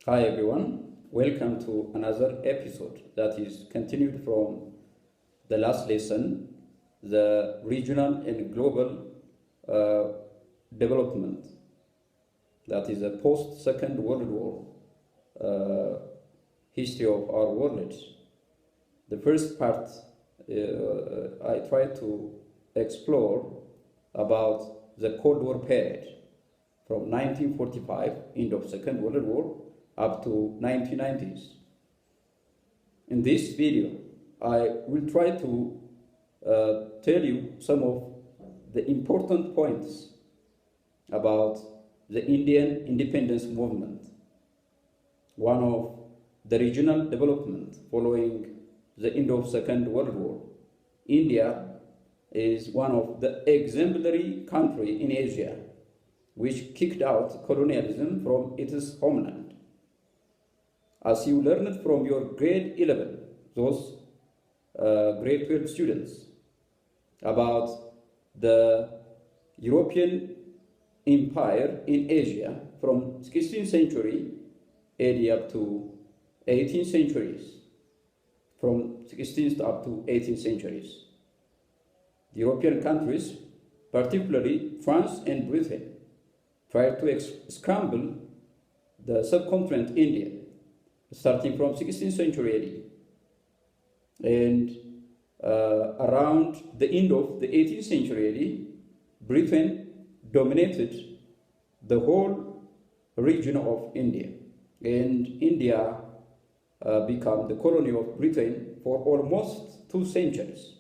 Hi everyone, welcome to another episode that is continued from the last lesson, the regional and global development. That is a post-Second World War history of our world. The first part I tried to explore about the Cold War period from 1945, end of Second World War, up to 1990s. In this video, I will try to tell you some of the important points about the Indian independence movement, one of the regional development following the end of Second World War. India is one of the exemplary countries in Asia which kicked out colonialism from its homeland. As you learned from your grade 11, those grade 12 students, about the European empire in Asia from 16th century AD up to 18th centuries, from 16th up to 18th centuries. The European countries, particularly France and Britain, tried to scramble the subcontinent India, starting from 16th century AD. And around the end of the 18th century AD, Britain dominated the whole region of India. And India became the colony of Britain for almost 2 centuries.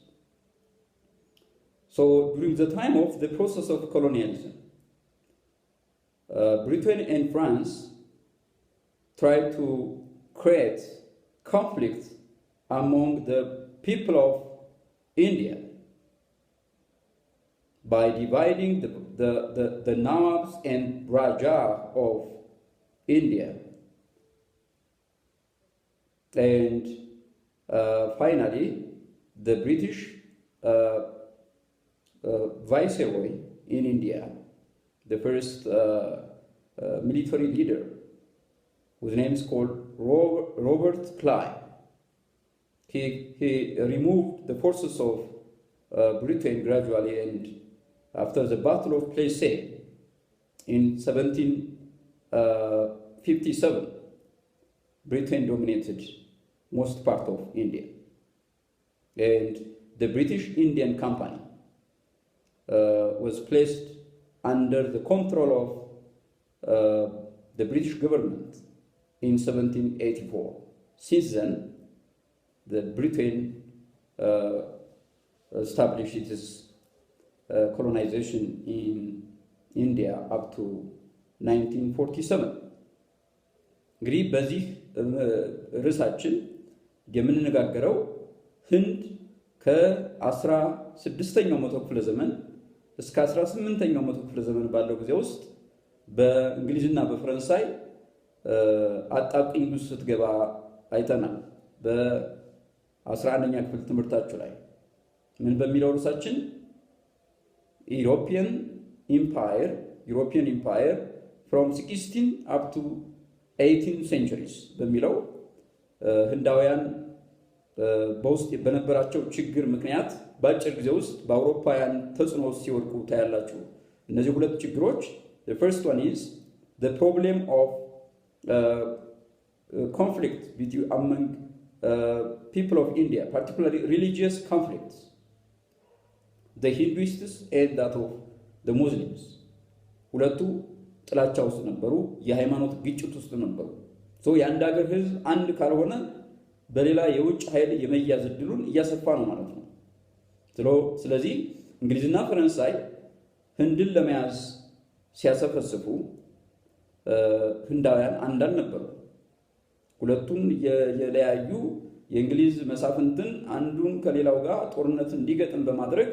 So during the time of the process of colonialism, Britain and France tried to create conflict among the people of India by dividing the Nawabs and Raja of India. And finally, the British viceroy in India, the first military leader, whose name is called Robert Clive. He removed the forces of Britain gradually, and after the Battle of Plassey in 1757, Britain dominated most part of India. And the British Indian Company was placed under the control of the British government in 1784. Since then, the Britain established its colonization in India up to 1947. እንግዲህ በዚህ ርዕሳችን የምንነጋገረው ህንድ ከ16ኛው መቶ ክፍለ ዘመን እስከ 18ኛው መቶ ክፍለ ዘመን ባለው ጊዜ ውስጥ በእንግሊዝና በፈረንሳይ አጣብቂኝ ውስጥ ስትገባ አይተናል። በ11ኛ ክፍል ትምህርታችሁ ላይ ምን በሚለው ርዕሳችን European Empire from 16 up to 18th centuries በሚለው ህንዳውያን በውስጥ በነበራቸው ችግር ምክንያት በአጭር ጊዜ ውስጥ በአውሮፓውያን ተጽዕኖ ሲወድቁ ታያላችሁ። እነዚህ ሁለት ችግሮች, the first one is the problem of conflict between among people of India, particularly religious conflicts, the Hinduists and that of the Muslims. ሁለቱ ጥላቻ ውስጥ ነበሩ፣ የሃይማኖት ግጭት ውስጥ ነበሩ። የአንድ ሀገር ህዝብ አንድ ካልሆነ በሌላ የውጭ ኃይል የመያዝ እድሉን እያሰፋ ነው ማለት ነው። ስለዚህ እንግሊዝና ፈረንሳይ ህንድን ለመያዝ ሲያሰፈስፉ ህንዳውያን አንድ አልነበሩ። ሁለቱን የለያዩ የእንግሊዝ መሳፍንትን አንዱን ከሌላው ጋር ጦርነት እንዲገጥም በማድረግ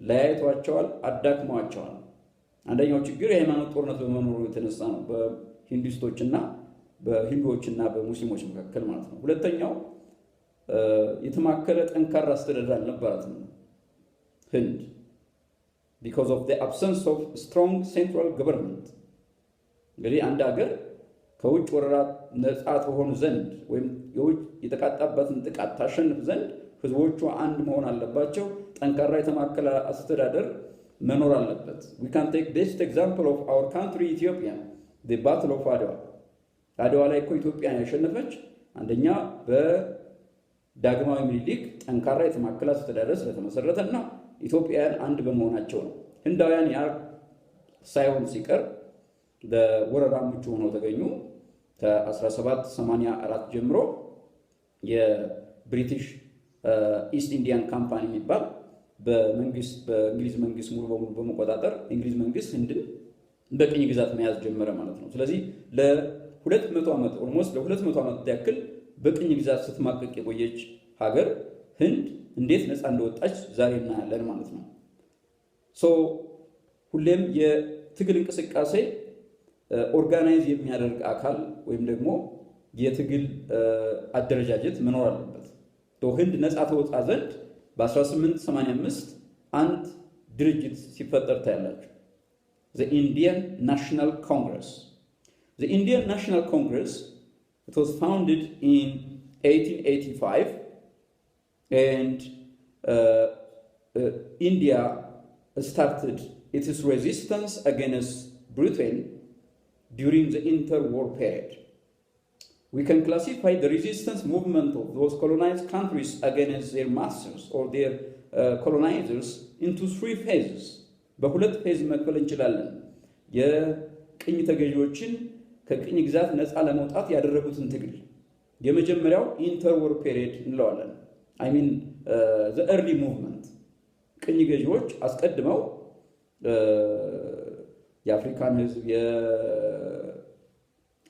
ለያይቷቸዋል፣ አዳክመዋቸዋል። አንደኛው ችግር የሃይማኖት ጦርነት በመኖሩ የተነሳ ነው፣ በሂንዱስቶችና በሂንዱዎችና በሙስሊሞች መካከል ማለት ነው። ሁለተኛው የተማከለ ጠንካራ አስተዳደር አልነበራትም ህንድ, because of the absence of strong central government. እንግዲህ አንድ ሀገር ከውጭ ወረራ ነፃ ተሆኑ ዘንድ ወይም የውጭ የተቃጣበትን ጥቃት ታሸንፍ ዘንድ ህዝቦቹ አንድ መሆን አለባቸው። ጠንካራ የተማከለ አስተዳደር መኖር አለበት። we can take best example of our country Ethiopia the battle of አድዋ ላይ እኮ ኢትዮጵያ ያሸነፈች አንደኛ በዳግማዊ ምኒልክ ጠንካራ የተማከለ አስተዳደር ስለተመሰረተና ኢትዮጵያውያን አንድ በመሆናቸው ነው። ህንዳውያን ያ ሳይሆን ሲቀር ለወረራ ምቹ ሆነው ተገኙ። ከ1784 ጀምሮ የብሪቲሽ ኢስት ኢንዲያን ካምፓኒ የሚባል በእንግሊዝ መንግስት ሙሉ በሙሉ በመቆጣጠር እንግሊዝ መንግስት ህንድን በቅኝ ግዛት መያዝ ጀመረ ማለት ነው። ስለዚህ ለ200 ዓመት ኦልሞስት ለ200 ዓመት ያክል በቅኝ ግዛት ስትማቀቅ የቆየች ሀገር ህንድ እንዴት ነፃ እንደወጣች ዛሬ እናያለን ማለት ነው። ሁሌም የትግል እንቅስቃሴ ኦርጋናይዝ የሚያደርግ አካል ወይም ደግሞ የትግል አደረጃጀት መኖር አለበት። ህንድ ነፃ ተወጣ ዘንድ በ1885 አንድ ድርጅት ሲፈጠር ታያላችሁ። the Indian National Congress. The Indian National Congress, it was founded in 1885 and India started its resistance against Britain during the interwar period. We can classify the resistance movement of those colonized countries against their masters or their colonizers into 3 phases. በሁለት ፌዝ መክፈል እንችላለን። የቅኝ ተገዢዎችን ከቅኝ ግዛት ነፃ ለመውጣት ያደረጉትን ትግል የመጀመሪያው ኢንተርወር ፔሪየድ እንለዋለን። I mean the early movement ቅኝ ገዢዎች አስቀድመው የአፍሪካን ህዝብ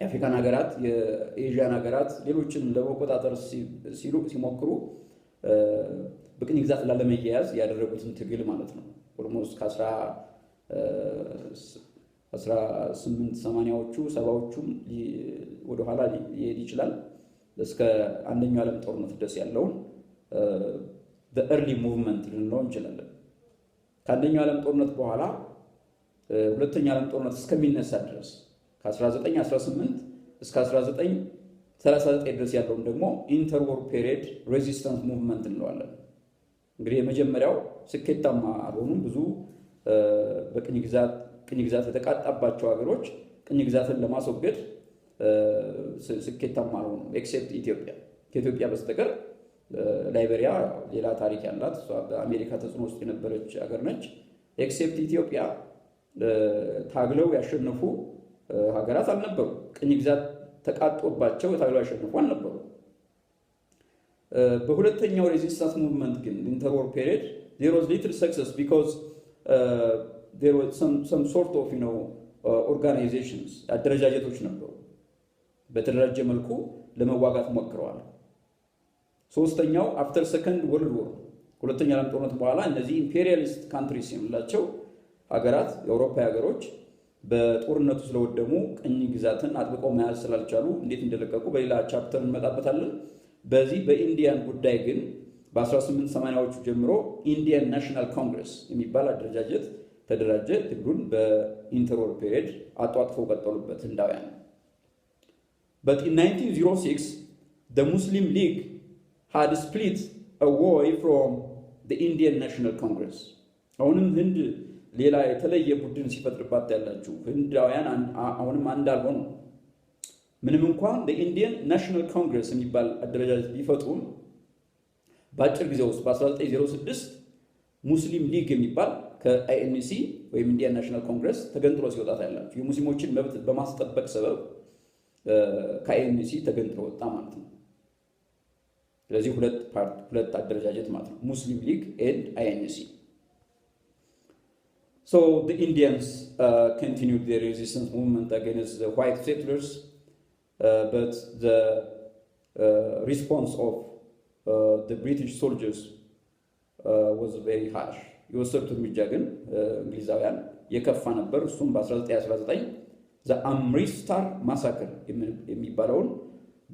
የአፍሪካን ሀገራት የኤዥያን ሀገራት ሌሎችንም ለመቆጣጠር ሲሞክሩ በቅኝ ግዛት ላለመያያዝ ያደረጉትን ትግል ማለት ነው። ኦልሞስት ከ1880ዎቹ 70ዎቹም ወደ ኋላ ሊሄድ ይችላል እስከ አንደኛው ዓለም ጦርነት ድረስ ያለውን the early movement ልንለው እንችላለን። ከአንደኛው ዓለም ጦርነት በኋላ ሁለተኛው ዓለም ጦርነት እስከሚነሳ ድረስ ከ1918 እስከ 1939 ድረስ ያለውን ደግሞ ኢንተርወር ፔሪየድ ሬዚስታንስ ሙቭመንት እንለዋለን። እንግዲህ የመጀመሪያው ስኬታማ አልሆኑም። ብዙ በቅኝ ግዛት የተቃጣባቸው ሀገሮች ቅኝ ግዛትን ለማስወገድ ስኬታማ አልሆኑም ኤክሴፕት ኢትዮጵያ። ከኢትዮጵያ በስተቀር ላይቤሪያ ሌላ ታሪክ ያላት በአሜሪካ ተጽዕኖ ውስጥ የነበረች ሀገር ነች። ኤክሴፕት ኢትዮጵያ ታግለው ያሸነፉ ሀገራት አልነበሩ። ቅኝ ግዛት ተቃጦባቸው ታግለው ያሸነፉ አልነበሩ። በሁለተኛው ሬዚስታንስ ሙቭመንት ግን ኢንተርወር ፔሪየድ there was little success because there was some sort of organizations አደረጃጀቶች ነበሩ። በተደራጀ መልኩ ለመዋጋት ሞክረዋል። ሶስተኛው አፍተር ሰከንድ ወርልድ ዋር ሁለተኛው ዓለም ጦርነት በኋላ እነዚህ ኢምፔሪያሊስት ካንትሪስ የሚላቸው ሀገራት የአውሮፓ ሀገሮች በጦርነቱ ስለወደሙ ቅኝ ግዛትን አጥብቀው መያዝ ስላልቻሉ እንዴት እንደለቀቁ በሌላ ቻፕተር እንመጣበታለን። በዚህ በኢንዲያን ጉዳይ ግን በ1880ዎቹ ጀምሮ ኢንዲያን ናሽናል ኮንግረስ የሚባል አደረጃጀት ተደራጀ። ትግሉን በኢንተርወር ፔሪየድ አጧጥፈው ቀጠሉበት ህንዳውያን። But in 1906 the Muslim League had split away from the Indian National Congress. አሁንም ህንድ ሌላ የተለየ ቡድን ሲፈጥርባት ያላችሁ ህንዳውያን አሁንም አንድ አልሆኑ። ምንም እንኳን the ናሽናል ኮንግረስ የሚባል አደረጃጀት ቢፈጥሩም በአጭር ጊዜ ውስጥ በ1906 ሙስሊም ሊግ የሚባል ከአይኤንሲ ወይም ኢንዲያን ናሽናል ኮንግረስ ተገንጥሎ ሲወጣ ያላችሁ የሙስሊሞችን መብት በማስጠበቅ ሰበብ ከአይኤንሲ ተገንጥሎ ወጣ ማለት ነው። ስለዚህ ሁለት አደረጃጀት ማለት ነው፣ ሙስሊም ሊግ ኤንድ አይኤንሲ። So the Indians continued their resistance movement against the white settlers, but the response of the British soldiers was very harsh. የወሰዱት እርምጃ ግን እንግሊዛውያን የከፋ ነበር። እሱም በ1919 the Amristar Massacre የሚባለውን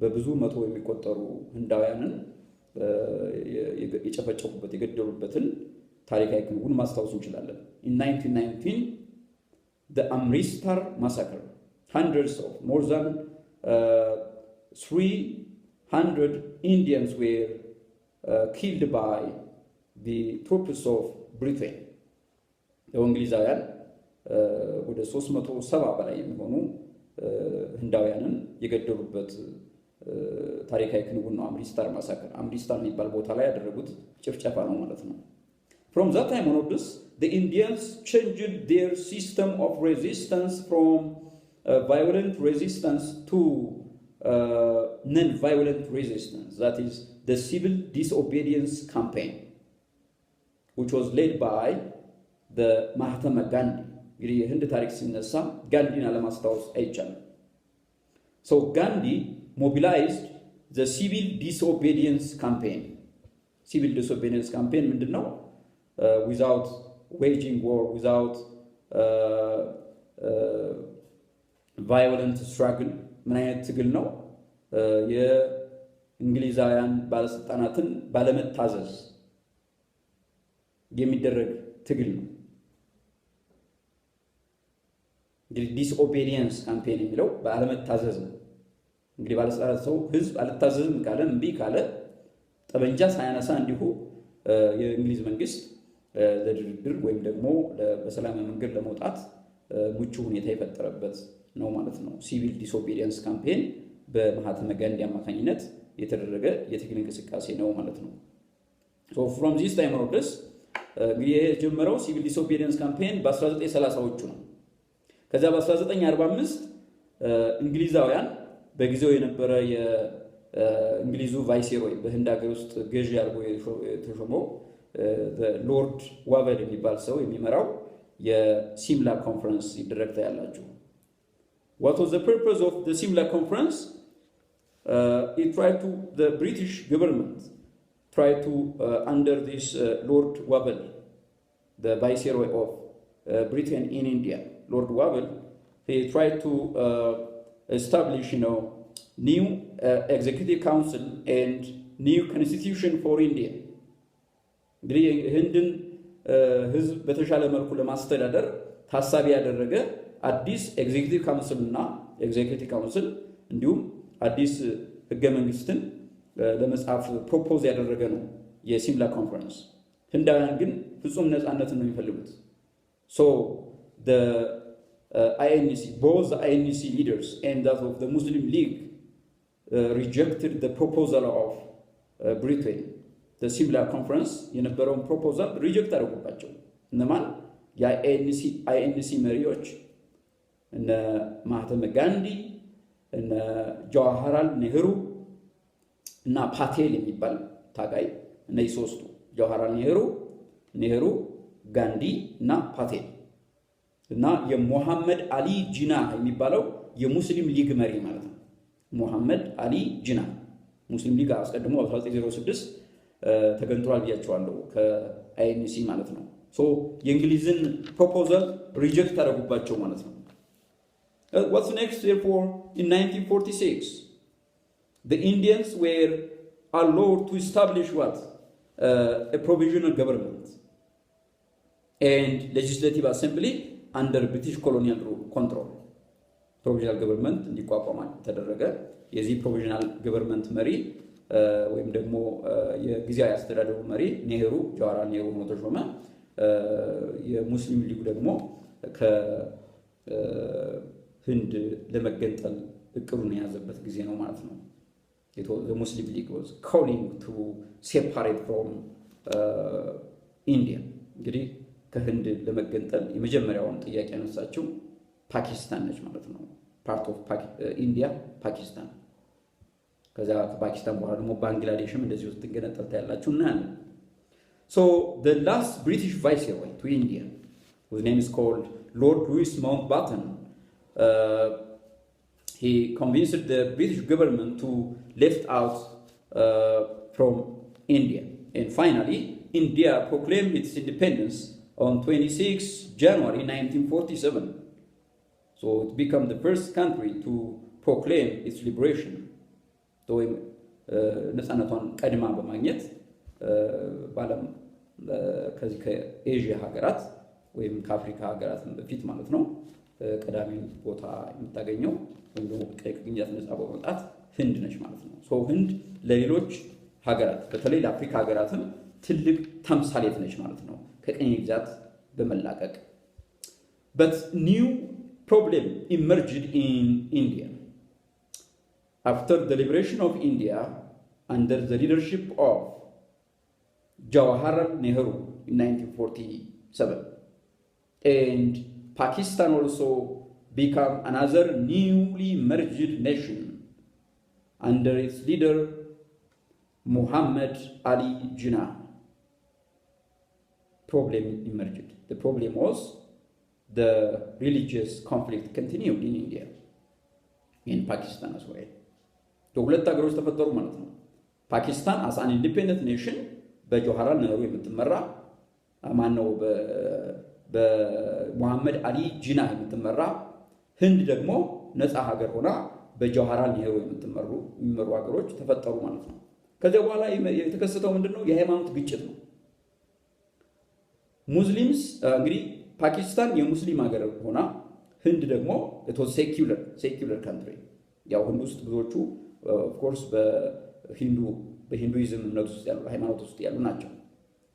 በብዙ መቶ የሚቆጠሩ ህንዳውያንን የጨፈጨፉበት የገደሉበትን ታሪካዊ ክንውን ማስታወስ እንችላለን። In 1919 the Amristar Massacre, hundreds of more than 300 Indians were killed by the troops of Britain. እንግሊዛውያን ወደ 370 በላይ የሚሆኑ ህንዳውያንን የገደሉበት ታሪካዊ ክንውን ነው አምሪስታር ማሳከር አምሪስታር የሚባል ቦታ ላይ ያደረጉት ጭፍጨፋ ነው ማለት ነው From that time onwards the Indians changed their system of resistance from violent resistance to non-violent resistance that is the civil disobedience campaign which was led by the Mahatma Gandhi እንግዲህ የህንድ ታሪክ ሲነሳ ጋንዲን አለማስታወስ አይቻልም So Gandhi mobilized the civil disobedience campaign civil disobedience campaign ምንድነው without waging war without violent struggle ምን አይነት ትግል ነው የእንግሊዛውያን ባለስልጣናትን ባለመታዘዝ የሚደረግ ትግል ነው እንግዲህ disobedience campaign የሚለው ባለመታዘዝ ነው እንግዲህ ባለስልጣናት ሰው ህዝብ አልታዘዝም ካለ እምቢ ካለ ጠበንጃ ሳያነሳ እንዲሁ የእንግሊዝ መንግስት ለድርድር ወይም ደግሞ በሰላማዊ መንገድ ለመውጣት ምቹ ሁኔታ የፈጠረበት ነው ማለት ነው ሲቪል ዲስኦቢዲየንስ ካምፔን በማህተመ ጋንዲ አማካኝነት የተደረገ የትግል እንቅስቃሴ ነው ማለት ነው so from this time onwards እንግዲህ የጀመረው ሲቪል ዲስኦቢዲየንስ ካምፔን በ1930ዎቹ ነው ከዛ በ1945 እንግሊዛውያን በጊዜው የነበረ የእንግሊዙ ቫይስሮይ በህንድ ሀገር ውስጥ ገዢ አርጎ የተሾመው ሎርድ ዋቨል የሚባል ሰው የሚመራው የሲምላ ኮንፈረንስ ይደረግ ታያላችሁ What was the purpose of the Simla conference? It tried to the British government tried to under this Lord Wavell, the viceroy of Britain in India, Lord Wavell, he tried to establish, new executive council and new constitution for India. እንግዲህ ህንድን ህዝብ በተሻለ መልኩ ለማስተዳደር ታሳቢ ያደረገ አዲስ ኤግዜክቲቭ ካውንስል እና ኤግዜክቲቭ ካውንስል እንዲሁም አዲስ ህገ መንግስትን ለመጻፍ ፕሮፖዝ ያደረገ ነው የሲምላ ኮንፈረንስ ህንዳውያን ግን ፍጹም ነፃነት ነው የሚፈልጉት so the INC both the INC leaders and that of the Muslim League rejected the proposal of Britain the Simla conference የነበረውን ፕሮፖዛል ሪጀክት አደረጉባቸው እነማን የINC መሪዎች እነ ማህተመ ጋንዲ እነ ጃዋሃርላል ኔህሩ እና ፓቴል የሚባል ታጋይ እነዚህ ሶስቱ ጃዋሃርላል ኔህሩ ጋንዲ እና ፓቴል እና የሞሐመድ አሊ ጂናህ የሚባለው የሙስሊም ሊግ መሪ ማለት ነው ሞሐመድ አሊ ጂናህ ሙስሊም ሊግ አስቀድሞ 1906 ተገንጥሯል ብያቸዋለሁ ከአይኤንሲ ማለት ነው ሶ የእንግሊዝን ፕሮፖዛል ሪጀክት አደረጉባቸው ማለት ነው What's next therefore in 1946 the Indians were allowed to establish what a provisional government and legislative assembly under British colonial rule control provisional government እንዲቋቋም ተደረገ የዚህ provisional government መሪ ወይም ደግሞ የጊዜያዊ አስተዳደሩ መሪ ኔህሩ ጃዋሃርላል ኔህሩ ነው ተሾመ የሙስሊም ሊግ ደግሞ ህንድ ለመገንጠል እቅዱን ያዘበት ጊዜ ነው ማለት ነው the Muslim League was calling to separate from India እንግዲህ ከህንድ ለመገንጠል የመጀመሪያውን ጥያቄ ያነሳችው ፓኪስታን ነች ማለት ነው part of India ፓኪስታን ከዛ ከፓኪስታን በኋላ ደግሞ ባንግላዴሽም እንደዚህ ውስጥ ተገነጠል ታያላችሁ እና so the last British viceroy to India whose name is called Lord Louis Mountbatten he convinced the British government to left out from India and finally India proclaimed its independence on 26 January 1947 so it became the first country to proclaim its liberation so ነፃነቷን ቀድማ በማግኘት ባለም ከዚህ ከኤዥያ ሀገራት ወይም ከአፍሪካ ሀገራት በፊት ማለት ነው ቀዳሚ ቦታ የምታገኘው ወይም ደግሞ ከቅኝ ግዛት ነፃ በመውጣት ህንድ ነች ማለት ነው። ሶ ህንድ ለሌሎች ሀገራት በተለይ ለአፍሪካ ሀገራትም ትልቅ ተምሳሌት ነች ማለት ነው ከቅኝ ግዛት በመላቀቅ። But new problem emerged in India. After the liberation of India under the leadership of Jawaharlal Nehru in 1947, and Pakistan also became another newly merged nation under its leader Mohammed Ali Jinnah. Problem emerged. The problem was the religious conflict continued in India, in Pakistan as well. ሁለት ሀገሮች ተፈጠሩ ማለት ነው። ፓኪስታን as an independent nation በጆሃራል ነህሩ የምትመራ ማነው በሙሐመድ አሊ ጂና የምትመራ፣ ህንድ ደግሞ ነፃ ሀገር ሆና በጆሃራል ነህሩ የሚመሩ ሀገሮች ተፈጠሩ ማለት ነው። ከዚያ በኋላ የተከሰተው ምንድነው? የሃይማኖት ግጭት ነው። ሙስሊምስ እንግዲህ ፓኪስታን የሙስሊም ሀገር ሆና ህንድ ደግሞ ሴኩለር ካንትሪ። ያው ህንድ ውስጥ ብዙዎቹ ኦፍ ኮርስ በሂንዱይዝም እምነት ውስጥ ያሉ ሃይማኖት ውስጥ ያሉ ናቸው።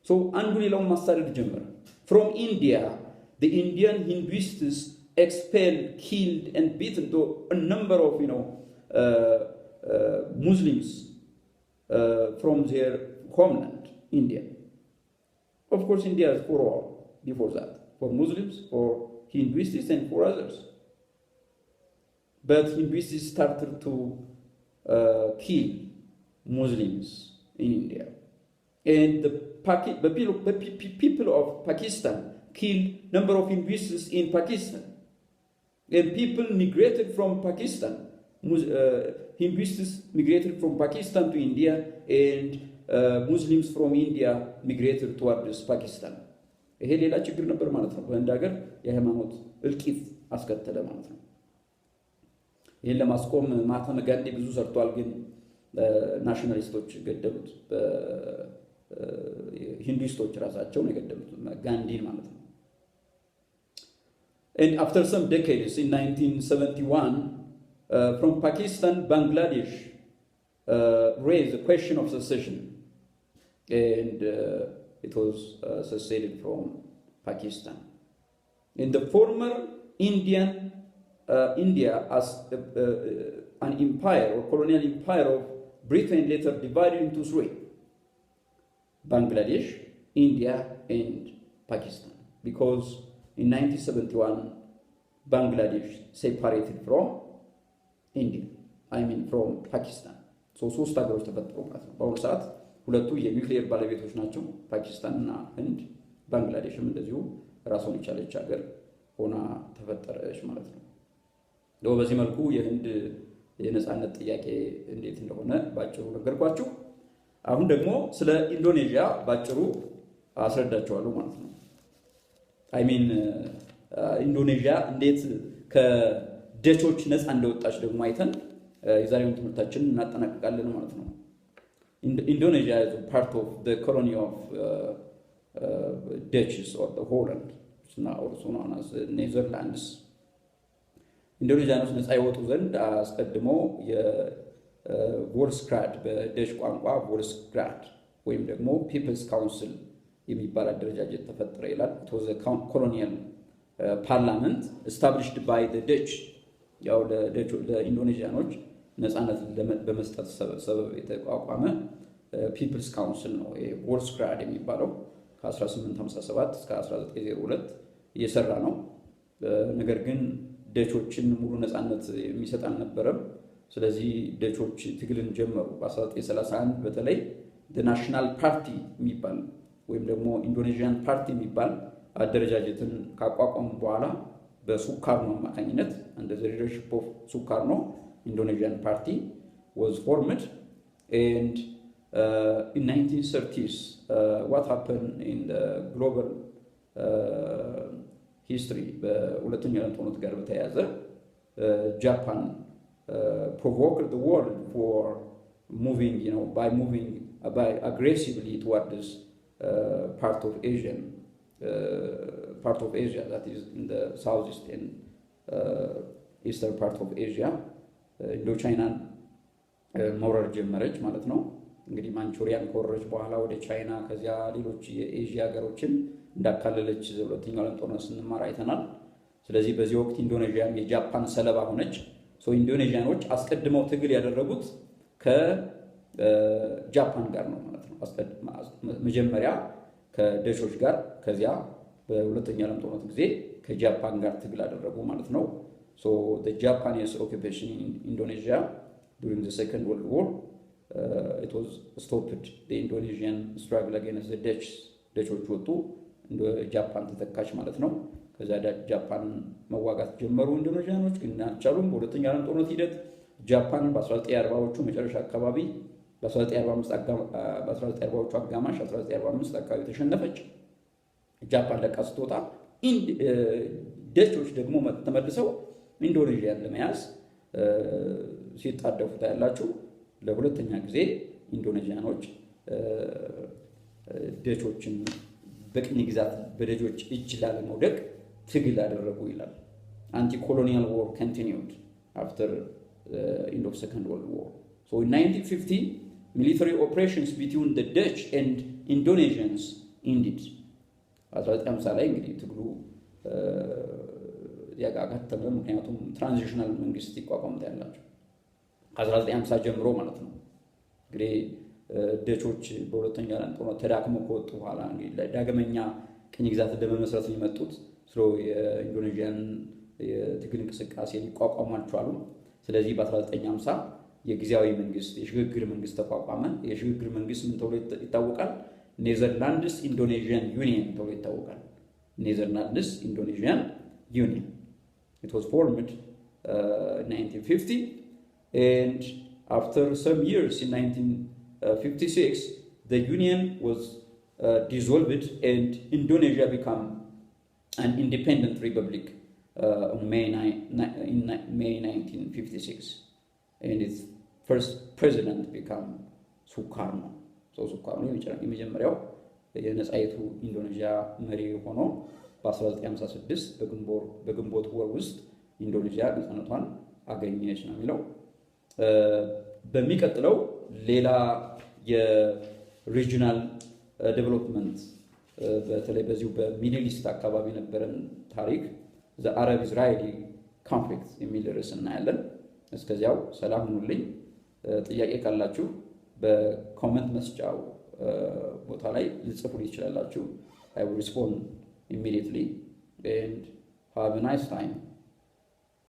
ሶ አንዱ ሌላውን ማሳደድ ጀመረ። From India, the Indian Hinduists expelled, killed, and beaten a number of Muslims from their homeland, India. Of course, India is for all before that, for Muslims, for Hinduists, and for others. But Hinduists started to kill Muslims in India, and the people of Pakistan killed number of Hinduists in Pakistan, and people migrated from Pakistan. Hinduists migrated from Pakistan to India, and Muslims from India migrated towards Pakistan. ይሄ ሌላ ችግር ነበር ማለት ነው። በህንድ ሀገር የሃይማኖት እልቂት አስከተለ ማለት ነው። ይሄን ለማስቆም ማህተመ ጋንዲ ብዙ ሰርቷል፣ ግን ናሽናሊስቶች ገደሉት። ሂንዱይስቶች ራሳቸውን የገደሉት ጋንዲን ማለት ነው። And after some decades, in 1971, from Pakistan, Bangladesh raised the question of secession, and it was seceded from Pakistan. In the former India as an empire or colonial empire of Britain later divided into three: Bangladesh, India, and Pakistan. Because in 1971, Bangladesh separated from India. from Pakistan. So ሶስት ሀገሮች ተፈጠሩ ማለት ነው። በአሁኑ ሰዓት ሁለቱ የኒውክሊየር ባለቤቶች ናቸው፣ ፓኪስታን እና ህንድ። ባንግላዴሽም እንደዚሁ ራሷን የቻለች ሀገር ሆና ተፈጠረች ማለት ነው። በዚህ መልኩ የህንድ የነፃነት ጥያቄ እንዴት እንደሆነ ባጭሩ ነገርኳችሁ። አሁን ደግሞ ስለ ኢንዶኔዥያ ባጭሩ አስረዳችኋለሁ ማለት ነው። ኢንዶኔዥያ እንዴት ከደቾች ነፃ እንደወጣች ደግሞ አይተን የዛሬውን ትምህርታችንን እናጠናቅቃለን ማለት ነው። Indonesia is a part of the colony of Dutch or the Holland, now also known as Netherlands. ኢንዶኔዥያኖች ነፃ ይወጡ ዘንድ አስቀድሞ የቮልስክራድ በደች ቋንቋ ቮልስክራድ ወይም ደግሞ ፒፕልስ ካውንስል የሚባል አደረጃጀት ተፈጠረ ይላል። it was a colonial parliament established by the Dutch። ያው ለኢንዶኔዥያኖች ነፃነት በመስጠት ሰበብ የተቋቋመ ፒፕልስ ካውንስል ነው ቮልስክራድ የሚባለው። ከ1857 እስከ 1902 እየሰራ ነው። ነገር ግን ደቾችን ሙሉ ነፃነት የሚሰጥ አልነበረም። ስለዚህ ደቾች ትግልን ጀመሩ። በ1931 በተለይ ናሽናል ፓርቲ የሚባል ወይም ደግሞ ኢንዶኔዥያን ፓርቲ የሚባል አደረጃጀትን ካቋቋሙ በኋላ በሱካርኖ አማካኝነት under the leadership of Sukarno, Indonesian party was formed. And in 1930s, what happened in the global history, በሁለተኛው ዓለም ጦርነት ጋር በተያያዘ Japan provoked the world for moving, by aggressively toward this part of Asia that is in the southeast and eastern part of Asia Indochina መውረር ጀመረች ማለት ነው እንግዲህ ማንቹሪያን ኮረች በኋላ ወደ ቻይና ከዚያ ሌሎች የኤዥያ ሀገሮችን እንዳካለለች ሁለተኛው ዓለም ጦርነት ስንማር አይተናል ስለዚህ በዚህ ወቅት ኢንዶኔዥያም የጃፓን ሰለባ ሆነች ሶ ኢንዶኔዥያኖች አስቀድመው ትግል ያደረጉት ከጃፓን ጋር ነው ማለት ነው መጀመሪያ ከደሾች ጋር ከዚያ በሁለተኛው ዓለም ጦርነት ጊዜ ከጃፓን ጋር ትግል አደረጉ ማለት ነው so the Japanese occupation in Indonesia during the Second World War it was stopped the Indonesian struggle against the Dutch ወጡ እንደ ጃፓን ተተካች ማለት ነው ከዛ ጃፓን መዋጋት ጀመሩ ኢንዶኔዥያኖች ግን አልቻሉም በሁለተኛው ዓለም ጦርነት ሂደት ጃፓን በ1940ዎቹ መጨረሻ አካባቢ በ1940ዎቹ አጋማሽ 1945 አካባቢ ተሸነፈች ጃፓን ለቃ ስትወጣ ደቾች ደግሞ ተመልሰው ኢንዶኔዥያን ለመያዝ ሲጣደፉ ታያላችሁ ለሁለተኛ ጊዜ ኢንዶኔዥያኖች ደቾችን በቅኝ ግዛት በደጆች እጅ ላለመውደቅ ትግል አደረጉ ይላል anti colonial war continued after the end of Second World War so in 1950 military operations between the Dutch and Indonesians ended 1950 ላይ እንግዲህ ትግሉ ያጋጋተመ ምክንያቱም ትራንዚሽናል መንግስት ይቋቋም ታያላችሁ 1950 ጀምሮ ማለት ነው እንግዲህ ደቾች በሁለተኛው ዓለም ጦርነት ተዳክመው ከወጡ በኋላ እንግዲህ ዳግመኛ ቅኝ ግዛት ለመመስረት ነው የመጡት ስለ የኢንዶኔዥያን የትግል እንቅስቃሴ ሊቋቋሟቸው አሉ ስለዚህ በ1950 የጊዜያዊ መንግስት የሽግግር መንግስት ተቋቋመ የሽግግር መንግስት ምን ተብሎ ይታወቃል ኔዘርላንድስ ኢንዶኔዥያን ዩኒየን ተብሎ ይታወቃል ኔዘርላንድስ ኢንዶኔዥያን ዩኒየን it was formed in 1950 and after some years in 1956 the union was dissolved and Indonesia became an independent republic on May 1956 and its first president became Sukarno so Sukarno የመጀመሪያው የነጻይቱ ኢንዶኔዥያ መሪ ሆኖ በ1956 በግንቦት ወር ውስጥ ኢንዶኔዥያ ነጻነቷን አገኘች ነው የሚለው በሚቀጥለው ሌላ የሪጂናል ዴቨሎፕመንት በተለይ በዚሁ በሚድል ኢስት አካባቢ ነበረን ታሪክ the Arab Israeli conflict የሚል ርዕስ እናያለን እስከዚያው ሰላም ሁኑልኝ ጥያቄ ካላችሁ በኮሜንት መስጫው ቦታ ላይ ልጽፉልኝ ይችላልላችሁ I will respond immediately and have a nice time